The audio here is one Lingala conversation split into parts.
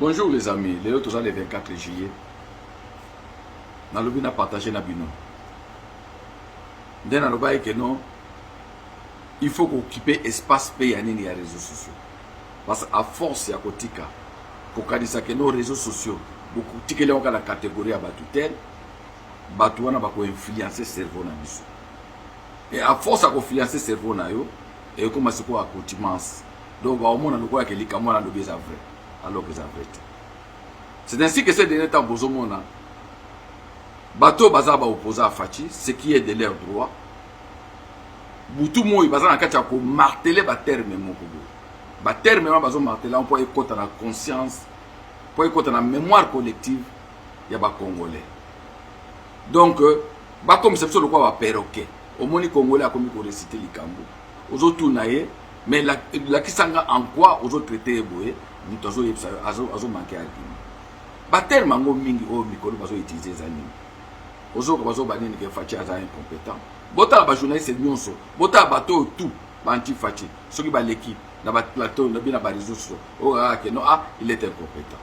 Bonjour les amis, les autres le 24 juillet. Nalobi na partagé na bino. Dès naloba que non, il faut occuper espace payanini ya réseaux sociaux. Parce qu'à force ya kotika, kokadisa que nos réseaux sociaux, beaucoup tikele on la catégorie à batutel, batuana ba ko influencer cerveau na biso. Et à force à influencer cerveau na yo, et comme c'est quoi accoutumance. Donc au moins on a que les camois na vrai, alors que c'est vrai. C'est ainsi que ces derniers temps bozomona bateau baza ba opposé à Fachi, ce qui est de leur droit. Boutou moi baza na kati ko marteler ba terme moko bo. Ba terme ma bazo marteler on peut écouter na conscience, pour écouter na mémoire collective ya ba congolais. Donc ba comme c'est le quoi ba perroquet. Au moni congolais a commis ko réciter likambo. Ozo tunaye mais la kisanga en quoi ozo traiter boye, nous tozo azo manquer argument. Ba terme ngo mingi o mikolo bazo utiliser zani. Ozo ko bazo banini ke Fachi aza incompétent. Bota ba journaliste nyonso, bota bato tout, ba anti Fachi. Soki ba l'équipe na ba plateau na bina ba réseaux sociaux. Oh que non il est incompétent.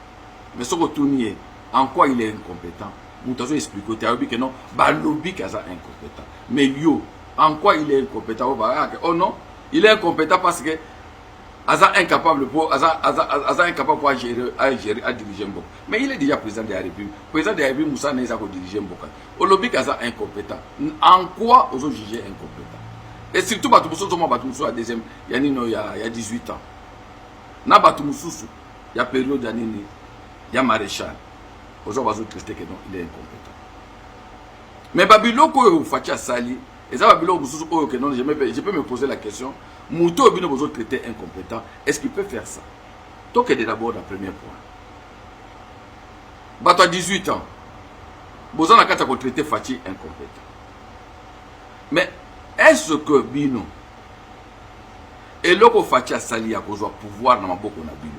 Mais soko tournier en quoi il est incompétent? Nous t'avons expliqué que non, ba lobby kaza incompétent. Mais yo, en quoi il est incompétent? Oh non, il est incompétent parce que Aza incapable pour incapable pour gérer à diriger Mboka. Mais il est déjà président de la République. Président de la République Moussa n'est pas diriger Mboka. Au lobby Aza incompétent. En quoi os jugés incompétent? Et surtout Batumusu à deuxième il y a 18 ans. Na Batumusu il y a période d'année il y a maréchal. Aux autres traité que non il est incompétent. Mais Babiloko Fatia Sali et ça Babiloko Mususu que non je peux me poser la question. Mouto Bino Bozo traité incompétent, est-ce qu'il peut faire ça? Donc, d'abord, le premier point. Bato à 18 ans, Bozo n'a qu'à traiter Fachi incompétent. Mais est-ce que Bino et l'autre Fachi a sali à cause du pouvoir dans ma boko na Bino?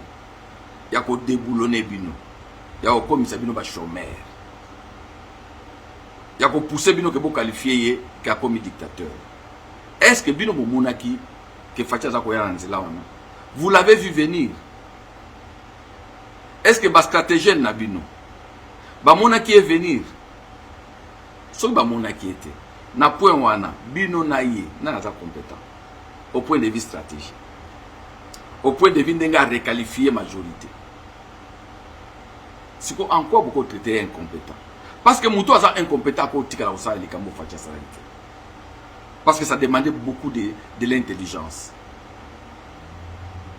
Il y a qu'à déboulonner Bino. Il y a qu'à commissaire Bino ba chômeur. Il y a qu'à pousser Bino que vous qualifiez comme dictateur. Est-ce que Bino Monaki que Fachi Azakoya Nanzela wana? Vous l'avez vu venir. Est-ce que ba stratégie na Bino? Ba Monaki est venir. So ba Monaki était. Na point wana Bino na ye na naza compétent. Au point de vue stratégie. Au point de vue ndenga requalifier majorité. C'est quoi en quoi beaucoup traité incompétent? Parce que Mouto aza incompétent pour tika la osala li kambo Fachi Azakoya. Parce que ça demandait beaucoup de l'intelligence.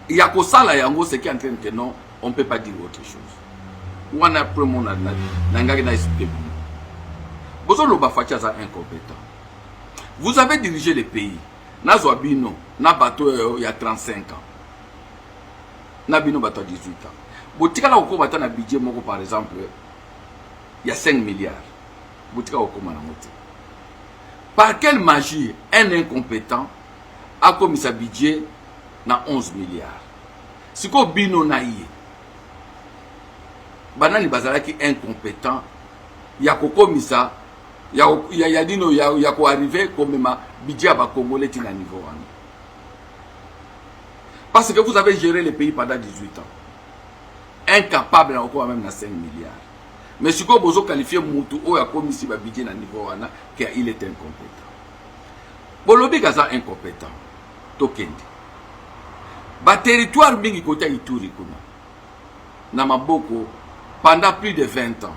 Il y a que ça là, ce qui est en train de non, on ne peut pas dire autre chose. On a pris mon expliqué. Incompétent. Vous avez dirigé le pays. Nazwabino, na bateau il y a 35 ans. Nabino bateau 18 ans. Botika la oko bateau na budget moko par exemple, il y a 5 milliards. Botika oko manamote. Par quelle magie un incompétent a commis sa budget dans 11 milliards? Si ko bino na ye, banani bazalaki incompétent, ya ko commis ça, ya dino ya ko arriver comme ma budget ba congolais tina niveau 1. Parce que vous avez géré le pays pendant 18 ans. Incapable encore même dans 5 milliards. Mais si vous avez qualifié Moutou ou a commis si ba budget na niveau 1 qu'il est incompétent. Bolobi gaza incompétent. Tokendi. Ba territoire mingi kota Ituri kuna. Na maboko pendant plus de 20 ans.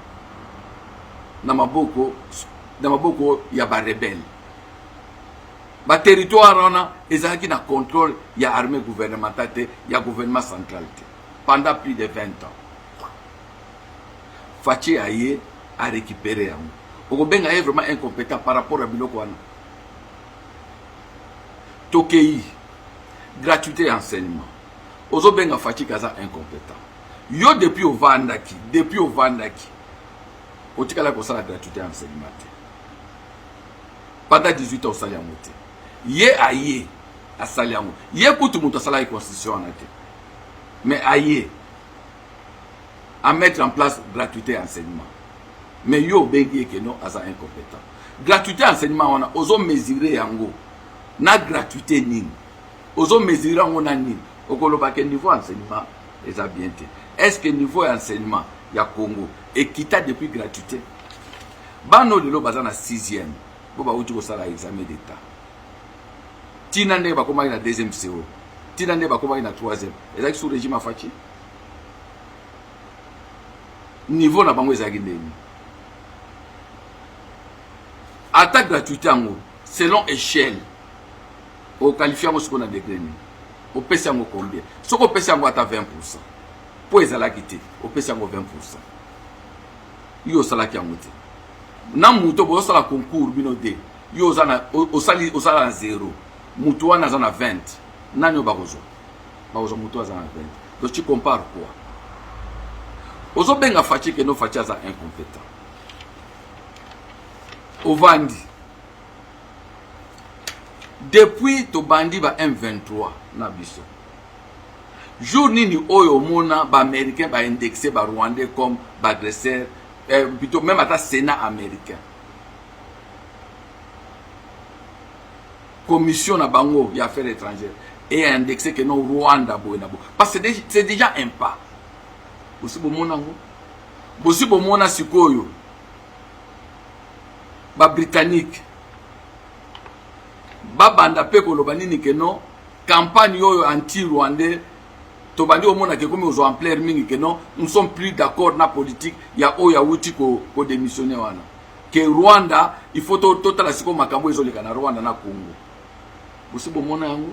Na maboko ya ba rebelle. Ba territoire ona ezaki na contrôle ya armée gouvernementale, ya gouvernement central. Pendant plus de 20 ans. Fachi Aye a récupéré. Ogobenga est vraiment incompétent par rapport à Biloko wana. Tokei, gratuité enseignement. Ozobenga Fachi Kaza incompétent. Yo depuis au Vandaki, otikala ko sala gratuité enseignement. Pendant 18 ans sali amote. Ye Aye a sali amote. Ye kutu muto sala constitution anate. Mais Aye à mettre en place gratuité enseignement. Mais yo bengi que non asa incompétent. Gratuité enseignement on a ozo mesurer yango. Na gratuité nini. Ozo mesurer yango na nini. Okoloba ke niveau enseignement eza bien té. est-ce que niveau d'enseignement il y a Congo et quitta depuis gratuité bano lelo baza na 6e bo ba uti ko sala examen d'état tina nde ba komaki na 2e CO tina nde ba komaki na 3e ezaki sous régime afachi niveau na bango ezaki ndeni attaque gratuité yango selon échelle au qualifié yango siko na degré ni au pesa yango combien soko pesa yango ata 20% po ezalaki te au pesa yango 20% yo salaki yango te na muto bo sala concours bino de yo zana osala na 0 muto wana za na 20 nani obakozo muto za na 20 donc tu compares quoi ozo benga fachi que no fachi za incompétent ovandi depuis to bandi ba M23 na biso jour nini oyo mona ba américain ba indexé ba rwandais comme ba agresseur plutôt même à ta Sénat américain commission na bango ya affaires étrangères et indexé que non Rwanda boenabo parce que c'est déjà un pas aussi bo mona ngo bosi bo mona sikoyo ba britannique ba banda pe ko loba nini que non campagne oyo anti rwandais to bandi o mona ke comme aux ampleur mingi que non nous sommes plus d'accord na politique ya o ya wuti ko démissionner wana que Rwanda il faut total siko makambo ezoleka na Rwanda na Congo bosi bo mona yango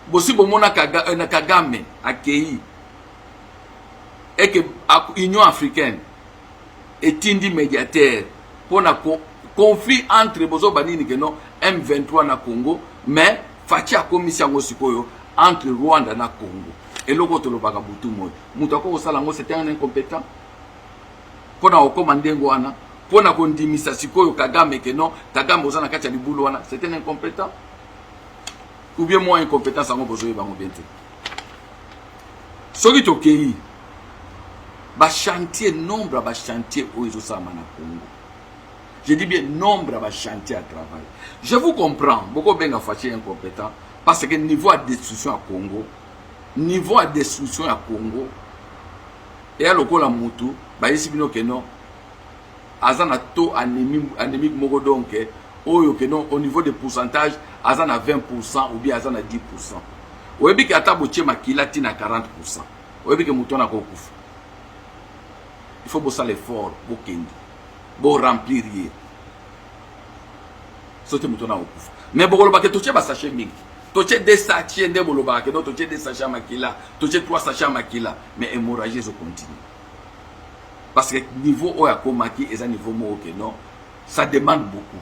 bosi bo mona na Kagame akei et que l'Union africaine est indi médiateur pour un conflit entre bozo banini que non M23 na Congo mais fachi a commission osikoyo entre Rwanda na Congo et loko to lobaka butu moy mutako osala ngo c'était un incompétent pour na ocommander ngwana pour na kondimisa sikoyo Kagame que non Kagame ozana kati ya libulu wana c'était un incompétent ou bien moi incompétent sango bozo yebango bente soki to kei ba chantier nombre ba chantier oyo sama na Congo. Je dis bien nombre ba chantier à travail. Je vous comprends, beaucoup benga fachi incompétent parce que niveau de destruction à Congo, niveau de destruction à Congo et à lokola mutu ba yesi bino que non azana taux anémique moko donc oyo que non au niveau de pourcentage azana 20% ou bien azana 10%. Oyebi ki ata boche makila tina 40%. Oyebi ke mutu na ko kufa. Il faut bosser l'effort, pour remplir. C'est ce que mais bon, que tu as sachet ming. Tu as des sachets de boloba, que tu as des sachets makila, tu as 3 sachets makila, mais hémorragie se continue. Parce que niveau où akomaki est un niveau que non, ça demande beaucoup.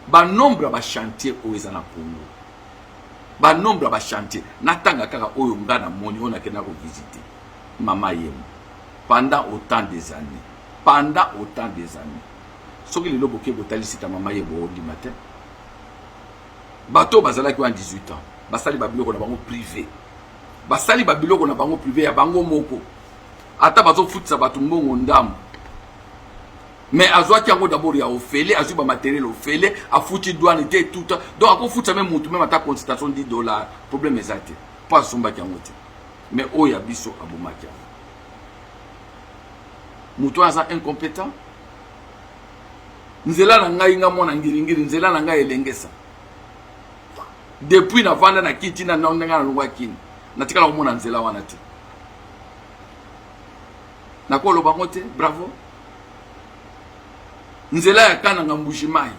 Ba nombre ba chantier où est en Congo. Ba nombre ba chantier, natanga kaka oyo ngana moni ona kena ko visiter. Mama yemo. Pendant autant des années. Pendant autant des années. Ce qui est le bokeh botali sita mama yebo di matin. Bato bazala ki en 18 ans. Basali babilo na bango privé. Basali babilo na bango privé ya bango moko. Ata bazo futsa bato mbongo ndam. Mais azwa ki yango d'abord ya ofele, azwa ba matériel ofele, a futi douane te tout. Donc ako futsa même mutu même ata consultation $10. Problème ezate. Pas somba ki yango te. Mais oya biso abomaki. Mutu aza incompétent. Nzela na ngai nga mona ngiringiri nzela na ngai elengesa. Depuis na vanda na kiti na nga na lungwa kini. Natikala komona nzela wana te. Nakolo bango te, bravo. Nzela ya kana nga mbujimai.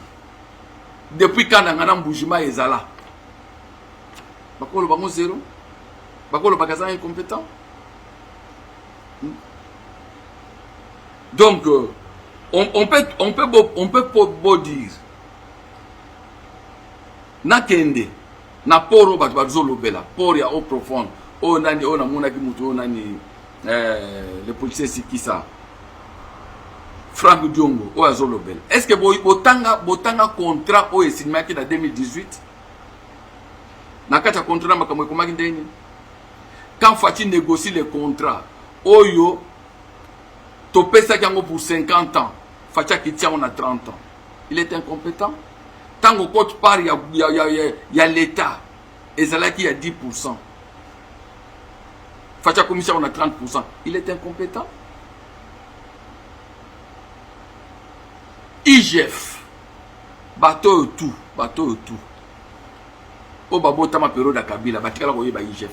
Depuis kana nga na mbujimai ezala. Bakolo bango zéro. Bakolo bakaza incompétent. Donc, on peut beau dire, na kende, na poro bazolo bela, poro ya eau profonde, o nani, o na muna ki mutu, o nani, le policier Sikisa, Franck Diongo, o azolo bela. Est-ce que botanga contrat o signé en 2018? Na kata contrat makamwe komaki ndeni? Quand Fati négocie les contrats, oyo Topesa Kango pour 50 ans, Facha Kitia on a 30 ans. Il est incompétent. Tant qu'au côté part, il y a l'État. Et c'est là qu'il y a 10%. Facha commissaire on a 30%. Il est incompétent. IGF. Bateau tout. Au babo tama période à Kabila. Batikala koye ba IGF.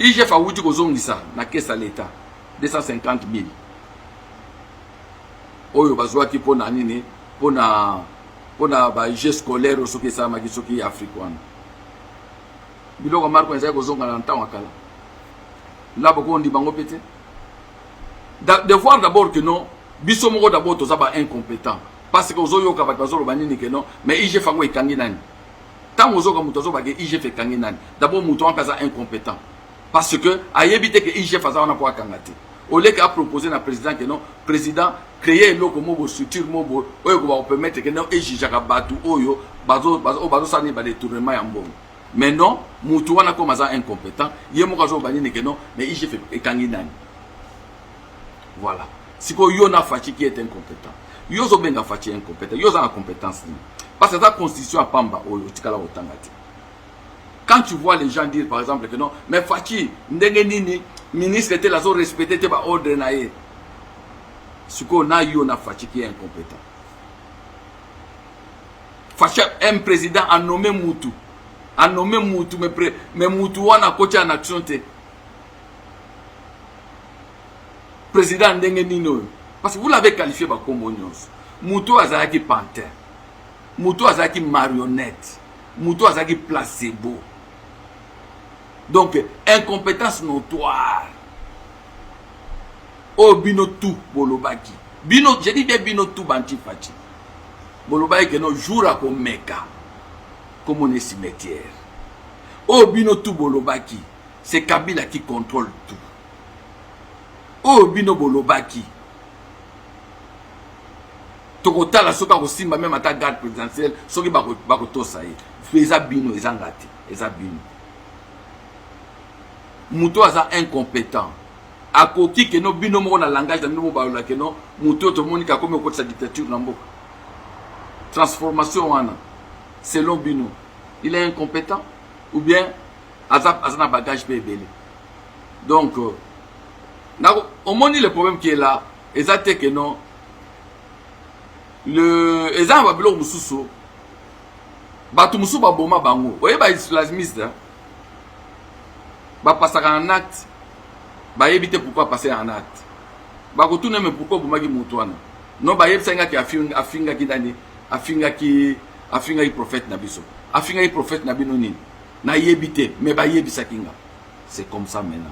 IGF a outi kozongisa na caisse à l'État. 250 000. Oyo bazwa ki pona nini? Pona ba IG scolaire au soki sa maki soki africaine. Biloko marko nzaya kozonga na ntango akala. Là beaucoup on dit bango pété. De voir d'abord que non, biso moko d'abord to zaba incompétent parce que ozoyo ka ba bazolo banini que non, mais IGF fango ekangi nani. Tant ozoka muto zo ba ke IGF ekangi nani. D'abord muto en kaza incompétent parce que ayebite que IGF aza na kwa kangate. Au lieu qu'a proposé na président que non, président créer loko mobo structure mobo oyo ko ba permettre que non ejija ka batu oyo bazo sani ba détournement ya mbongo. Mais non, muto wana ko maza incompétent, yemo kazo banini que non, mais IGF ekangi nani. Voilà. Si yo na fachi qui est incompétent. Yo zo benga fachi incompétent. Yo za na compétence. Parce que la constitution a pamba oyo tikala otangati. Quand tu vois les gens dire par exemple que non, mais fachi ndenge nini ministre était là zo respecter te ba ordre na ye. Siko na yo na fachi qui est incompétent. Fachi un président a nommé Moutou. A nommé Moutou mais Moutou wana kocha en action te. Président ndenge nino parce que vous l'avez qualifié par comme nyonso. Moutou azaki pantin. Moutou azaki marionnette. Moutou azaki placebo. Donc incompétence notoire. Oh bino tout bolobaki. Bino j'ai dit bien bino tout banti fachi. Bolobaki que no jour à comme meka. Comme on est cimetière. Oh bino tout bolobaki. C'est Kabila qui contrôle tout. Oh bino bolobaki. Tokota la soka ko simba même ata garde présidentielle soki bako tosa ye. Feza bino ezangati, eza bino. Muto aza incompétent. Akoki que no bino moko na langage na bino ba la que no muto to monika comme ko sa dictature na mboka. Transformation wana selon bino, il est incompétent ou bien azana bagage bébélé. Donc au moins le problème qui est là, c'est que non, le exemple va blog mususo, batu musu ba boma bango, oye ba islamiste, ba passer en acte, ba éviter pourquoi passer en acte, ba retourner mais pourquoi boma ki mutuana, non ba yebisa nga ki afinga ki dani, afinga ki prophète nabiso, afinga ki prophète nabino nini, na yebite, mais ba yebisa kinga, c'est comme ça maintenant.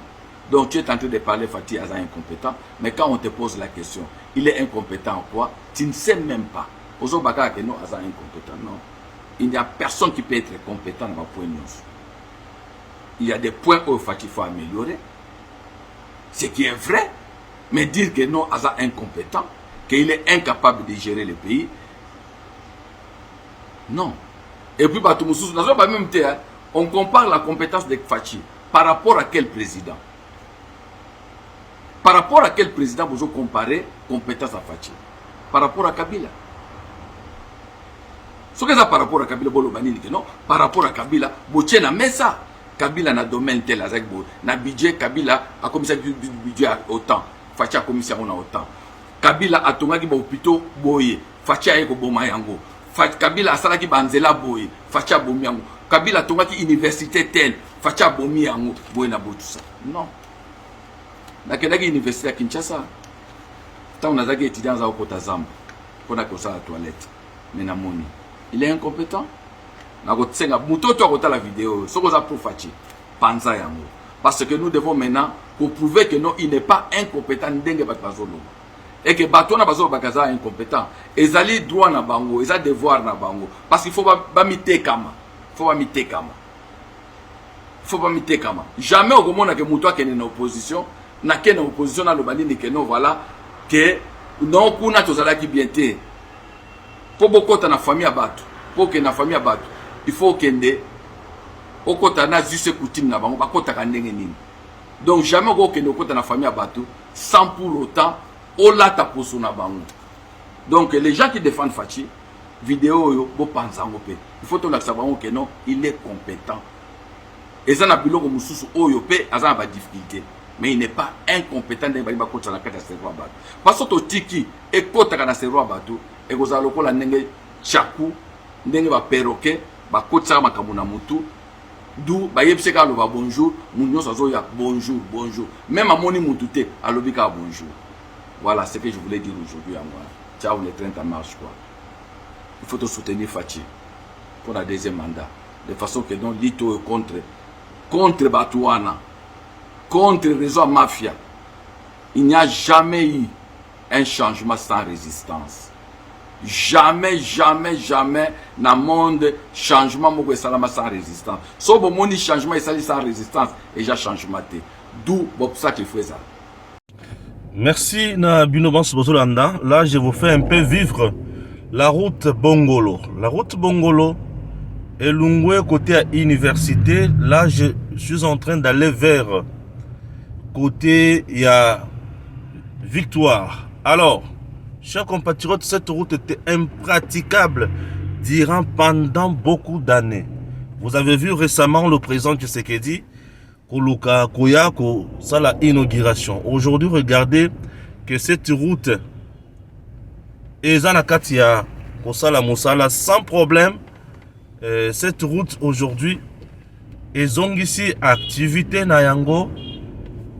Donc tu es en train de parler Fati Aza incompétent, mais quand on te pose la question, il est incompétent en quoi? Tu ne sais même pas. Ozobaka que non Aza incompétent, non. Il n'y a personne qui peut être compétent dans ma point de vue. Il y a des points où Fati faut améliorer. Ce qui est vrai, mais dire que non Aza incompétent, qu'il est incapable de gérer le pays, non. Et puis on compare la compétence de Fati par rapport à quel président? Par rapport à quel président vous comparez compétence à Fachi? Par rapport à Kabila. Ce que ça par rapport à Kabila, non? Par rapport à Kabila, Botiena mais ça. Kabila na domaine tel azakbo, na budget Kabila a commissaire du budget autant. Fachi a commissaire on a autant. Kabila a tongaki ba hôpitaux boye, Fachi a eko boma yango. Kabila a salaki banzela boye, Fachi a bomi yango. Kabila a tongaki université tel, Fachi a bomi yango, boye na botu ça. Non. Na kendaki université à Kinshasa. Tant on a des étudiants à Okota Zamba. Pour na kosa la toilette. Mais na moni. Il est incompétent. Na kotsenga muto to akota la vidéo. Soko za pour Fachi. Panza yango. Parce que nous devons maintenant pour prouver que non, il n'est pas incompétent ndenge bat bazolo. Et que batona bazolo bakaza incompétent. Ezali droit na bango, eza devoir na bango. Parce qu'il faut ba mité kama. Faut ba mité kama. Faut pas mité kama. Jamais au monde que muto akene na opposition. Na ken na opposition na lobani que non voilà que non kuna tozala ki bien té. Pour beaucoup na famille abatu. Pour que na famille abatu. Il faut kende okota na juste coutume na bango bakota ka ndenge nini. Donc jamais ko kende okota na famille abatu sans pour autant olata poso na bango. Donc les gens qui défendent Fachi vidéo yo bo panzango pe. Il faut to la savoir que non, il est compétent. Et ça n'a plus l'eau mususu oyo pe azana ba difficulté. Mais il n'est pas incompétent de ba kota na kata cerveau bato. Parce que tiki e kota kana cerveau bato e ko za lokola ndenge chaku ndenge ba perroquet ba kota makambo na mutu. D'où ba yebse ka lo ba bonjour, munyo sazo ya bonjour, bonjour. Même à moni mutu te alobi ka bonjour. Voilà ce que je voulais dire aujourd'hui à moi. Ciao les 30 mars quoi. Il faut te soutenir Fachi pour la deuxième mandat. De façon que non lito contre Batouana, contre le réseau mafia. Il n'y a jamais eu un changement sans résistance. Jamais, jamais, jamais dans le monde, changement moko salama sans résistance. So bon moni changement sans résistance et j'ai changement. D'où pour ça qu'il faut ça. Merci na Binoban Sobozolanda. Là, je vous fais un peu vivre la route Bongolo. La route Bongolo est Lungwe côté à université. Là, je suis en train d'aller vers côté il y a Victoire. Alors, chers compatriotes, cette route était impraticable pendant beaucoup d'années. Vous avez vu récemment le président Tshisekedi Koluka Koyako, ça la inauguration. Aujourd'hui, regardez que cette route est Zanakatia Kosala Moussala sans problème. Cette route aujourd'hui est ici activité Nayango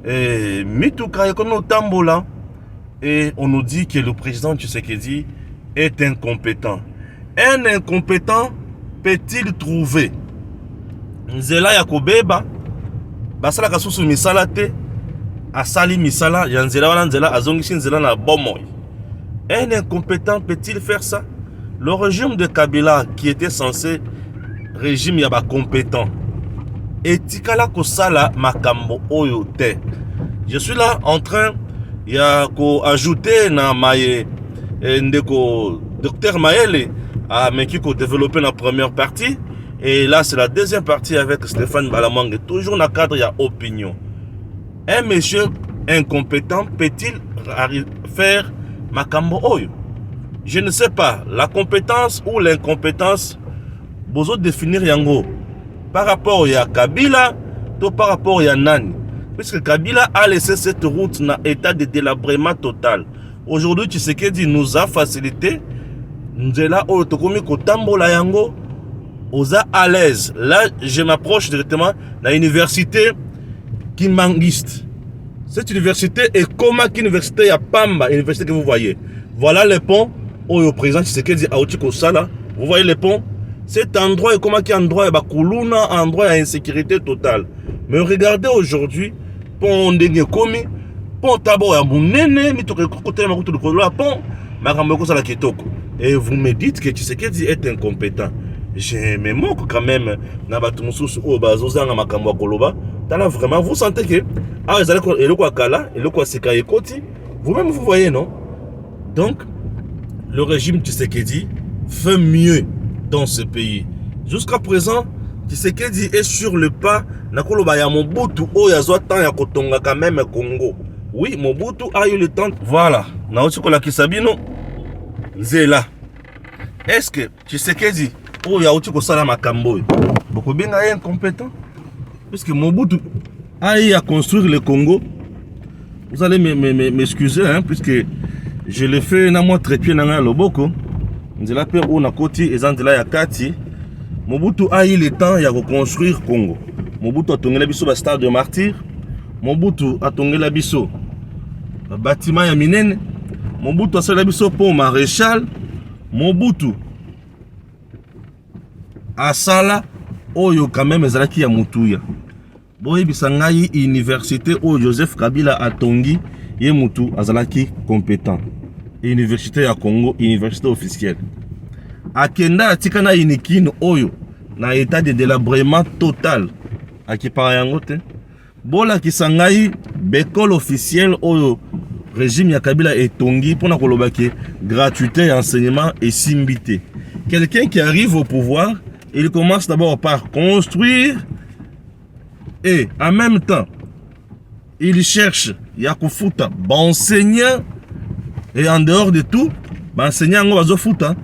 et Mituka Ekono Tambola. Et on nous dit que le président Tshisekedi est incompétent. Un incompétent peut-il trouver Nzela Yakobeba basala kasusu misala te asali misala ya nzela wana nzela azongisi nzela na bomoy. Un incompétent peut-il faire ça? Le régime de Kabila qui était censé régime ya ba compétent etikala kosala makambo oyo te. Je suis là en train ya ko ajouter na maye ndeko docteur Maëlle a meki ko développer la première partie. Et là, c'est la deuxième partie avec Stéphane Balamang. Toujours dans le cadre, il y a opinion. Un monsieur incompétent peut-il faire Makambo Oyo? Je ne sais pas. La compétence ou l'incompétence, vous définir Yango. Par rapport à Kabila, ou par rapport à Nani. Puisque Kabila a laissé cette route dans l'état de délabrement total. Aujourd'hui, Tshisekedi nous a facilité. Nous sommes là, Otokomi Kotambola Yango. Osa à l'aise. Là, je m'approche directement de l'université Kimangiste. Cette université est comme l'université à Pamba, l'université que vous voyez. Voilà le pont où le président Tshisekedi a Aouti Kosala. Vous voyez le pont? Cet endroit est comme un endroit de endroit d'insécurité totale. Mais regardez aujourd'hui, pont de Komi, pont Tabo ya Mounene, mitoke côté ma route de Kolola, pont Makambo Sala Kitoko. Et vous me dites que Tshisekedi est incompétent. Je me moque quand même. Vraiment, vous sentez que vous-même vous voyez, non? Donc, le régime Tshisekedi fait mieux dans ce pays. Jusqu'à présent, Tshisekedi est sur le pas. Mobutu quand même Congo. Oui, Mobutu a eu le temps. Voilà. Est-ce que Tshisekedi oh, il y a aussi ça makambo. Beaucoup bien incompétent. Puisque Mobutu a eu à construire le Congo. Vous allez m'excuser, hein, puisque je l'ai fait dans mon trépied dans le Boko. Nous allons faire un côté et Zandela Yakati. Mobutu a eu le temps de reconstruire le Congo. Mobutu a tourné la biso stade de martyr. Mobutu a tourné la biso bâtiment ya minene. Mobutu a fait la biso pont maréchal. Mobutu asala oyo quand même ezalaki ya mutuya boye bisangai université o Joseph Kabila atongi ye mutu azalaki compétent université ya Congo université officielle akenda atikana inikino oyo na état de délabrement total akipara yango te bola kisangai bekole officielle oyo régime ya Kabila etongi pona kolobaki gratuité enseignement et simbité. Quelqu'un qui arrive au pouvoir, il commence d'abord par construire et en même temps, il cherche Yakufuta, enseignant et en dehors de tout, enseignant Bazofuta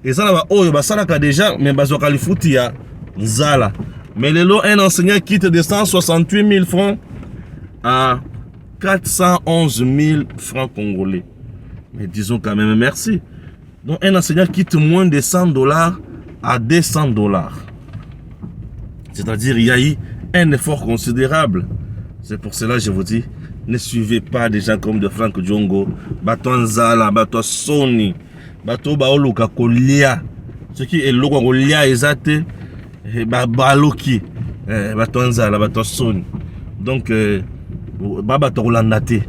et ça va oh basalaka déjà mais Bazokalifuti ya Zala. Mais le lot, un enseignant quitte de 168 000 francs à 411 000 francs congolais. Mais disons quand même merci. Donc un enseignant quitte moins de 100 dollars à 200 dollars. C'est-à-dire il y a eu un effort considérable. C'est pour cela que je vous dis, ne suivez pas des gens comme de Frank Djongo, Bato Nzala, Bato Sony, Bato Baoluka Kolia. Ce qui est le Kolia exact, Baloki, Bato Nzala, Bato Sony. Donc, Bato Rolandate,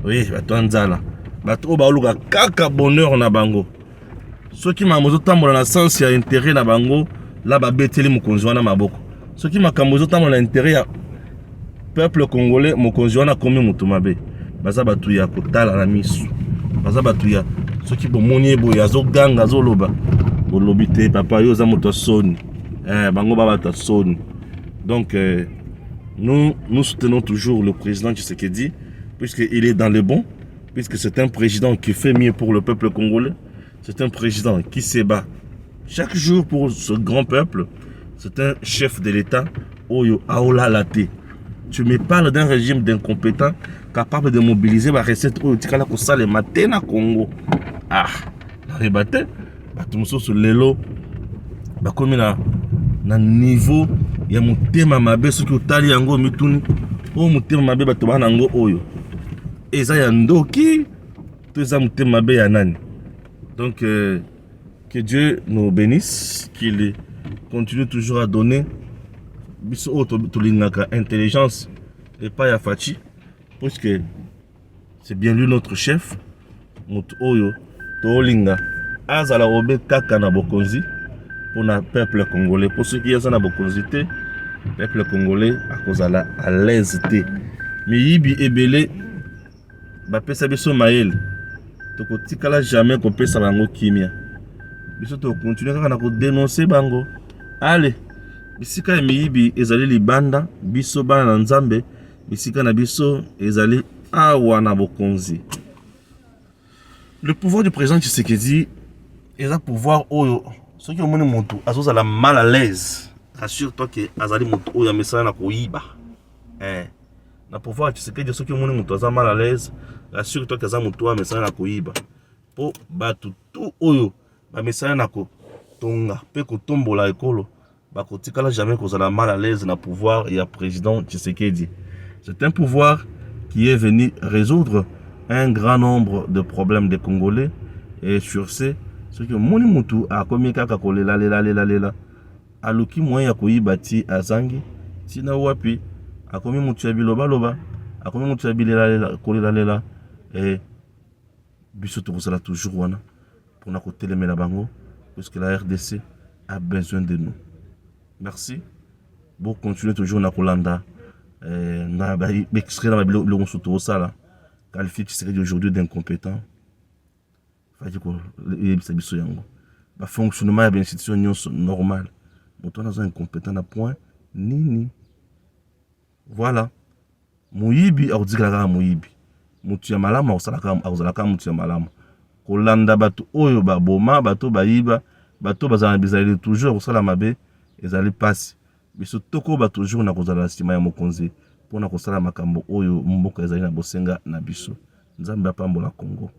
oui, Bato Nzala, Bato Baoluka Kaka bonheur na bango. Ce qui m'a mozo tambola na sens ya intérêt na bango, là babeteli mokonzi wana maboko. Ce qui m'a kamozo tambola intérêt ya peuple congolais, mokonzi wana komi mutu mabe. Baza batu ya kotala na misu. Baza batu ya ce qui bomoni boy azo ganga azo loba. Bolobi te papa yo za moto soni. Bango baba ta soni. Donc nous soutenons toujours le président Tshisekedi puisqu'il est dans le bon, puisque c'est un président qui fait mieux pour le peuple congolais. C'est un président qui se bat chaque jour pour ce grand peuple. C'est un chef de l'État. Oyo Aola Late. Tu me parles d'un régime d'incompétents capable de mobiliser la recette Oyo Tikala Kosa le matin na Congo. Ah, la rebate. Batumso sur lelo. Bakomi na niveau ya mutema mabe soki otali yango mituni. O mutema mabe bato bana ngo oyo. Eza ya ndoki. To eza mutema mabe ya nani. Donc, que Dieu nous bénisse, qu'il continue toujours à donner intelligence et pas à Fachi, parce que c'est bien lui notre chef. Oyo, Tolinga, Azala Obe Kaka na Bokonzi, pour le peuple congolais. Pour ceux qui sont na Bokonzi, le peuple congolais à cause à l'aise. Mais Yibi Ebele, Bapé Sabiso Maël. Tokotikala jamais qu'on peut bango kimia. Biso to continuer kaka na ko dénoncer bango. Allez, bisika miyibi ezali libanda, biso bana na Nzambe, bisika na biso ezali awa na bokonzi. Le pouvoir du président Tshisekedi est un pouvoir oyo ceux qui ont moni moto azozala mal à l'aise. Rassure-toi que azali moto oyo amesala na koyiba. Na pouvoir Tshisekedi ceux qui ont moni moto azala mal à l'aise. Rassure-toi que Zamuto a message na koyiba. Po batu tout oyo ba message na ko tonga pe ko tombola ekolo ba ko tikala jamais ko zala mal à l'aise na pouvoir et à président Tshisekedi. C'est un pouvoir qui est venu résoudre un grand nombre de problèmes des Congolais et sur ce qui moni mutu a komi kaka kolela lela aluki moyen ya koyiba ti azangi tina wapi akomi mutu ya biloba loba akomi mutu ya bilela kolela lela. Et biso tokozala toujours wana pour na kotelemela bango parce que la RDC a besoin de nous. Merci. Bon continuer toujours na kolanda na ba extrait na le mosuto sala qualifié Tshisekedi aujourd'hui d'incompétent. Fadi ko yebisa biso yango. Ba fonctionnement ya ba institution nyonso normal. Moto na zo incompétent na point nini. Voilà. Muyibi audikala muyibi. Mutu ya malama ozalaka mutu ya malama kolanda bato oyo baboma bato bayiba bato bazana bizali toujours osala mabe ezali pasi biso toko ba toujours na kozala sima ya mokonzi pona kosala makambo oyo mboka ezali na bosenga na biso. Nzambe apambola Congo.